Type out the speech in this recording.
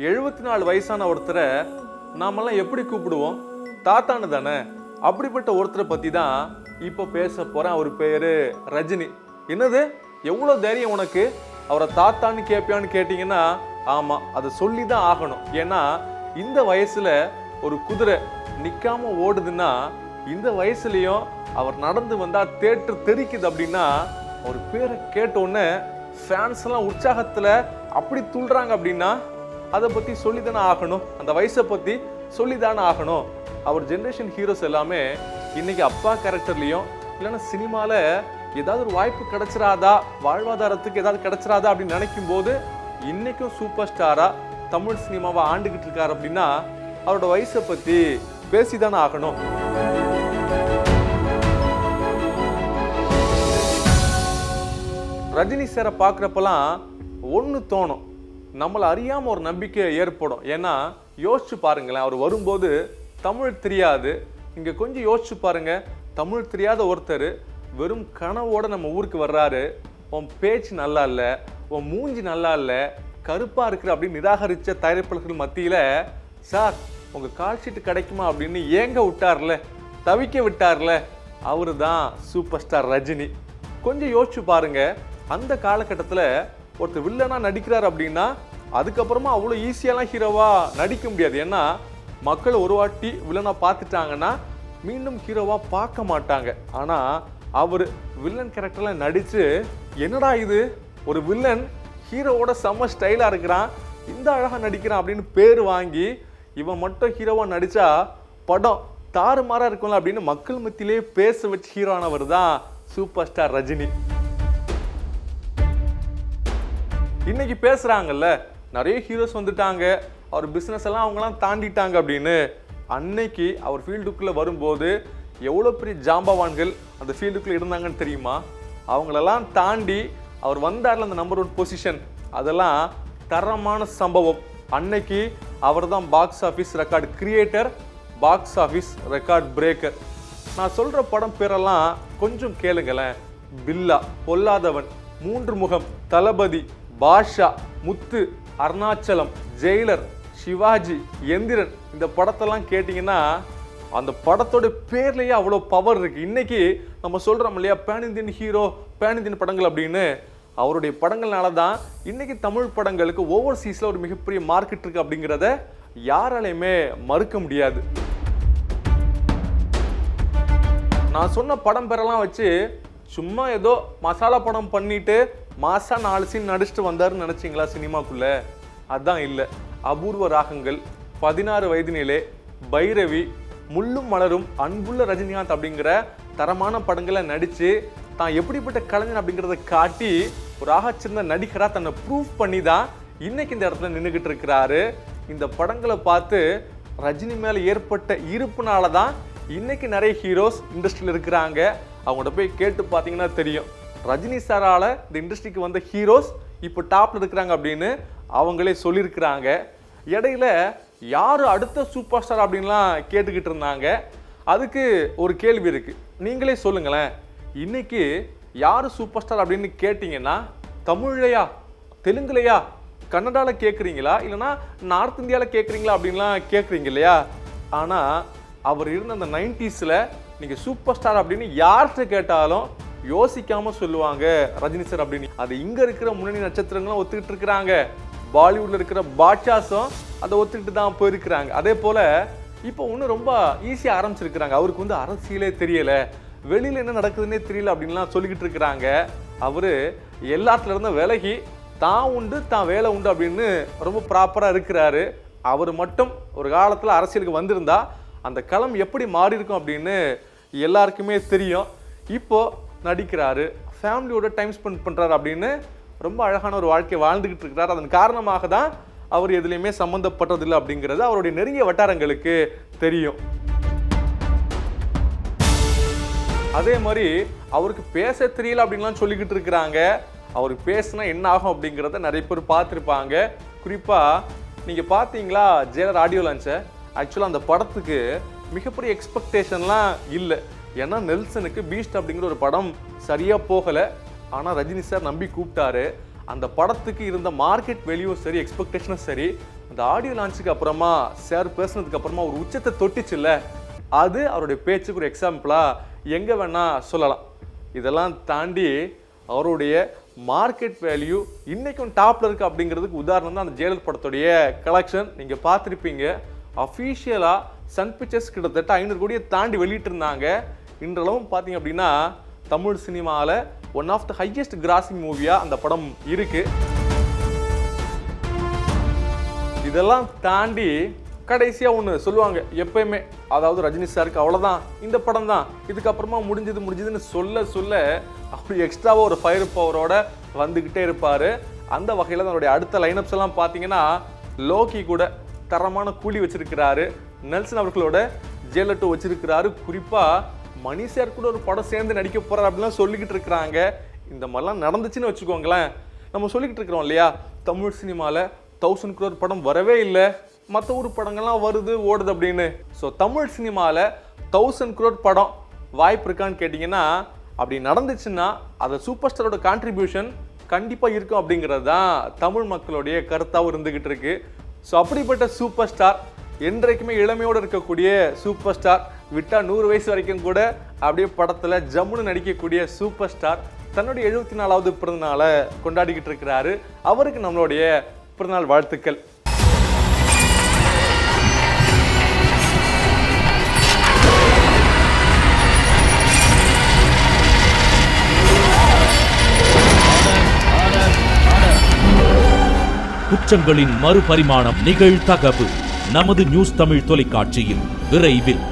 74 வயசான ஒருத்தரை நாமெல்லாம் எப்படி கூப்பிடுவோம்? தாத்தான்னு தானே. அப்படிப்பட்ட ஒருத்தரை பற்றி தான் இப்போ பேச போகிறேன். அவர் பேர் ரஜினி. என்னது, எவ்வளோ தைரியம் உனக்கு அவரை தாத்தான்னு கேட்பியான்னு கேட்டிங்கன்னா, ஆமாம், அதை சொல்லி தான் ஆகணும். ஏன்னா இந்த வயசில் ஒரு குதிரை நிற்காம ஓடுதுன்னா, இந்த வயசுலேயும் அவர் நடந்து வந்தால் தேற்று தெரிக்குது அப்படின்னா, அவர் பேரை கேட்டோன்னே ஃபேன்ஸ் எல்லாம் உற்சாகத்தில் அப்படி துள்ளுறாங்க அப்படின்னா, அதை பற்றி சொல்லி தானே ஆகணும். அந்த வயசை பற்றி சொல்லி தானே ஆகணும். அவர் ஜென்ரேஷன் ஹீரோஸ் எல்லாமே இன்னைக்கு அப்பா கேரக்டர்லையும் இல்லைன்னா சினிமாவில் ஏதாவது ஒரு வாய்ப்பு கிடைச்சிராதா, வாழ்வாதாரத்துக்கு ஏதாவது கிடைச்சிராதா அப்படின்னு நினைக்கும் போது இன்னைக்கும் சூப்பர் ஸ்டாராக தமிழ் சினிமாவை ஆண்டுகிட்டு இருக்காரு அப்படின்னா, அவரோட வயசை பற்றி பேசிதானே ஆகணும். ரஜினி சாரை பார்க்குறப்பெல்லாம் ஒன்று தோணும், நம்மளை அறியாமல் ஒரு நம்பிக்கை ஏற்படும். ஏன்னா யோசிச்சு பாருங்களேன், அவர் வரும்போது தமிழ் தெரியாது. இங்கே கொஞ்சம் யோசிச்சு பாருங்க, தமிழ் தெரியாத ஒருத்தர் வெறும் கனவோட நம்ம ஊருக்கு வர்றாரு. உன் பேச்சு நல்லா இல்லை, உன் மூஞ்சி நல்லா இல்லை, கருப்பாக இருக்கிற அப்படின்னு நிராகரித்த தயாரிப்பாளர்கள் மத்தியில், சார் உங்கள் கால் ஷீட்டு கிடைக்குமா அப்படின்னு ஏங்க விட்டார்ல, தவிக்க விட்டார்ல, அவரு தான் சூப்பர் ஸ்டார் ரஜினி. கொஞ்சம் யோசிச்சு பாருங்க, அந்த காலகட்டத்தில் ஒருத்தர் வில்லனாக நடிக்கிறார் அப்படின்னா அதுக்கப்புறமா அவ்வளோ ஈஸியாலாம் ஹீரோவாக நடிக்க முடியாது. ஏன்னா மக்கள் ஒரு வாட்டி வில்லனாக பார்த்துட்டாங்கன்னா மீண்டும் ஹீரோவாக பார்க்க மாட்டாங்க. ஆனால் அவர் வில்லன் கேரக்டர்லாம் நடித்து, என்னடா இது ஒரு வில்லன் ஹீரோவோட செம்ம ஸ்டைலாக இருக்கிறான், இந்த அழகாக நடிக்கிறான் அப்படின்னு பேர் வாங்கி இவன் மட்டும் ஹீரோவாக நடித்தா படம் தாறுமாறாக இருக்கும்ல அப்படின்னு மக்கள் மத்தியிலே பேச வச்சு ஹீரோ ஆனவர் தான் சூப்பர் ஸ்டார் ரஜினி. இன்னைக்கு பேசுகிறாங்கல்ல, நிறைய ஹீரோஸ் வந்துட்டாங்க, அவர் பிஸ்னஸ் எல்லாம் அவங்களாம் தாண்டிட்டாங்க அப்படின்னு. அன்னைக்கு அவர் ஃபீல்டுக்குள்ளே வரும்போது எவ்வளோ பெரிய ஜாம்பவான்கள் அந்த ஃபீல்டுக்குள்ளே இருந்தாங்கன்னு தெரியுமா? அவங்களெல்லாம் தாண்டி அவர் வந்தார்ல அந்த நம்பர் 1 பொசிஷன், அதெல்லாம் தரமான சம்பவம். அன்னைக்கு அவர் தான் box office record creator, box office record breaker. நான் சொல்கிற படம் பேரெல்லாம் கொஞ்சம் கேளுங்களேன். பில்லா, பொல்லாதவன், 3 முகம், தளபதி, பாஷா, முத்து, அருணாச்சலம், ஜெயிலர், சிவாஜி, எந்திரன், இந்த படத்தெல்லாம் கேட்டிங்கன்னா அந்த படத்தோட பேர்லேயே அவ்வளோ பவர் இருக்குது. இன்றைக்கி நம்ம சொல்கிறோம் இல்லையா, pan Indian hero, pan Indian படங்கள் அப்படின்னு. அவருடைய படங்கள்னால தான் இன்றைக்கி தமிழ் படங்களுக்கு ஓவர்சீஸில் ஒரு மிகப்பெரிய மார்க்கெட் இருக்குது அப்படிங்கிறத யாராலையுமே மறுக்க முடியாது. நான் சொன்ன படம் பேரெல்லாம் வச்சு சும்மா ஏதோ மசாலா படம் பண்ணிட்டு மாசா 4 சீன் நடிச்சுட்டு வந்தாருன்னு நினச்சிங்களா சினிமாக்குள்ளே? அதுதான் இல்லை. அபூர்வ ராகங்கள், 16 வயதினிலே, பைரவி, முள்ளும் மலரும், அன்புள்ள ரஜினிகாந்த் அப்படிங்கிற தரமான படங்களை நடித்து தான் எப்படிப்பட்ட கலைஞன் அப்படிங்கிறத காட்டி ஒரு ஆகச்சிறந்த நடிகராக தன்னை ப்ரூவ் பண்ணி தான் இன்னைக்கு இந்த இடத்துல நின்றுக்கிட்டு இருக்கிறாரு. இந்த படங்களை பார்த்து ரஜினி மேலே ஏற்பட்ட ஈர்ப்புனால தான் இன்னைக்கு நிறைய ஹீரோஸ் இண்டஸ்ட்ரியில் இருக்கிறாங்க. அவங்கள்ட்ட போய் கேட்டு பார்த்தீங்கன்னா தெரியும், ரஜினி சாரால் இந்த இண்டஸ்ட்ரிக்கு வந்த ஹீரோஸ் இப்போ டாப்பில் இருக்கிறாங்க அப்படின்னு அவங்களே சொல்லியிருக்கிறாங்க. இடையில யார் அடுத்த சூப்பர் ஸ்டார் அப்படின்லாம் கேட்டுக்கிட்டு இருந்தாங்க. அதுக்கு ஒரு கேள்வி இருக்குது, நீங்களே சொல்லுங்களேன். இன்னைக்கு யார் சூப்பர் ஸ்டார் அப்படின்னு கேட்டிங்கன்னா, தமிழ்லையா, தெலுங்குலையா, கன்னடாவில் கேட்குறீங்களா, இல்லைனா நார்த் இந்தியாவில் கேட்குறீங்களா அப்படின்லாம் கேட்குறீங்க இல்லையா? ஆனால் அவர் இருந்த அந்த 90ஸ்ல நீங்கள் சூப்பர் ஸ்டார் அப்படின்னு யார்கிட்ட கேட்டாலும் யோசிக்காமல் சொல்லுவாங்க ரஜினி சார் அப்படின்னு. அது இங்கே இருக்கிற முன்னணி நட்சத்திரங்களும் ஒத்துக்கிட்டு இருக்கிறாங்க, பாலிவுட்டில் இருக்கிற பாட்ஷாஸும் அதை ஒத்துக்கிட்டு தான் போயிருக்கிறாங்க. அதே போல் இப்போ இன்னும் ரொம்ப ஈஸியாக ஆரம்பிச்சிருக்கிறாங்க. அவருக்கு வந்து அரசியலே தெரியலை, வெளியில் என்ன நடக்குதுன்னே தெரியல அப்படின்லாம் சொல்லிக்கிட்டு இருக்கிறாங்க. அவர் எல்லாத்துல இருந்தும் விலகி தான் உண்டு தான் வேலை உண்டு அப்படின்னு ரொம்ப ப்ராப்பராக இருக்கிறாரு. அவர் மட்டும் ஒரு காலத்தில் அரசியலுக்கு வந்திருந்தா அந்த களம் எப்படி மாறி இருக்கும் அப்படின்னு எல்லாருக்குமே தெரியும். இப்போது நடிக்கிறாரு, ஃபேமிலியோட டைம் ஸ்பெண்ட் பண்ணுறாரு அப்படின்னு ரொம்ப அழகான ஒரு வாழ்க்கையை வாழ்ந்துக்கிட்டு இருக்கிறார். அதன் காரணமாக தான் அவர் எதுலேயுமே சம்மந்தப்பட்டதில்லை அப்படிங்கிறது அவருடைய நெருங்கிய வட்டாரங்களுக்கு தெரியும். அதே மாதிரி அவருக்கு பேச தெரியல அப்படின்லாம் சொல்லிக்கிட்டு இருக்கிறாங்க. அவருக்கு பேசினா என்ன ஆகும் அப்படிங்கிறத நிறைய பேர் பார்த்துருப்பாங்க. குறிப்பாக நீங்கள் பார்த்தீங்களா ஜெயலர் ஆடியோ லான்ச்சை? ஆக்சுவலாக அந்த படத்துக்கு மிகப்பெரிய எக்ஸ்பெக்டேஷன்லாம் இல்லை. ஏன்னா நெல்சனுக்கு பீஸ்ட் அப்படிங்கிற ஒரு படம் சரியாக போகலை. ஆனால் ரஜினி சார் நம்பி கூப்பிட்டாரு. அந்த படத்துக்கு இருந்த மார்க்கெட் வேல்யூவும் சரி, எக்ஸ்பெக்டேஷனும் சரி, அந்த ஆடியோ லான்ச்சுக்கு அப்புறமா சார் பேசுனதுக்கு அப்புறமா ஒரு உச்சத்தை தொட்டிச்சுல்ல, அது அவருடைய பேச்சுக்கு ஒரு எக்ஸாம்பிளா எங்க வேணா சொல்லலாம். இதெல்லாம் தாண்டி அவருடைய மார்க்கெட் வேல்யூ இன்னைக்கும் டாப்ல இருக்கு அப்படிங்கிறதுக்கு உதாரணம் தான் அந்த ஜெயலலிதா படத்துடைய கலெக்ஷன். நீங்க பார்த்துருப்பீங்க, அஃபீஷியலா சன் பிக்சர்ஸ் கிட்டத்தட்ட 500 கோடியை தாண்டி வெளியிட்டு இருந்தாங்க. இன்றளவும் பார்த்தீங்க அப்படின்னா தமிழ் சினிமாவில் one of the highest grossing மூவியா அந்த படம் இருக்கு. இதெல்லாம் தாண்டி கடைசியாக ஒன்று சொல்லுவாங்க எப்பயுமே, அதாவது ரஜினி சாருக்கு அவ்வளோதான், இந்த படம் தான், இதுக்கப்புறமா முடிஞ்சதுன்னு சொல்ல அப்படி எக்ஸ்ட்ராவாக ஒரு ஃபயர் பவரோட வந்துக்கிட்டே இருப்பார். அந்த வகையில் அவருடைய அடுத்த லைனப்ஸ் எல்லாம் பார்த்தீங்கன்னா லோக்கி கூட தரமான கூலி வச்சிருக்கிறாரு, நெல்சன் அவர்களோட ஜெயலலிதா 2 வச்சிருக்கிறாரு, குறிப்பாக மணி சார் கூட ஒரு படம் சேர்ந்து நடிக்க போகிறார் அப்படிலாம் சொல்லிக்கிட்டு இருக்கிறாங்க. இந்த மாதிரிலாம் நடந்துச்சுன்னு வச்சுக்கோங்களேன், நம்ம சொல்லிக்கிட்டு இருக்கிறோம் இல்லையா, தமிழ் சினிமாவில் 1000 crore படம் வரவே இல்லை, மற்ற ஊர் படங்கள்லாம் வருது ஓடுது அப்படின்னு. ஸோ தமிழ் சினிமாவில் 1000 crore படம் வாய்ப்பு இருக்கான்னு கேட்டிங்கன்னா, அப்படி நடந்துச்சுன்னா அதை சூப்பர் ஸ்டாரோட கான்ட்ரிபியூஷன் கண்டிப்பாக இருக்கும் அப்படிங்கிறது தான் தமிழ் மக்களுடைய கருத்தாகவும் இருந்துக்கிட்டு இருக்கு. ஸோ அப்படிப்பட்ட சூப்பர் ஸ்டார், என்றைக்குமே இளமையோடு இருக்கக்கூடிய சூப்பர் ஸ்டார், விட்டால் 100 வயசு வரைக்கும் கூட அப்படியே படத்தில் ஜம்முன்னு நடிக்கக்கூடிய சூப்பர் ஸ்டார் தன்னுடைய 74வது பிறந்தநாளை கொண்டாடிக்கிட்டு இருக்கிறாரு. அவருக்கு நம்மளுடைய பிறந்தநாள் வாழ்த்துக்கள். குற்றங்களின் மறுபரிமாணம் நிகழ்தகவு நமது நியூஸ் தமிழ் தொலைக்காட்சியில் விரைவில்.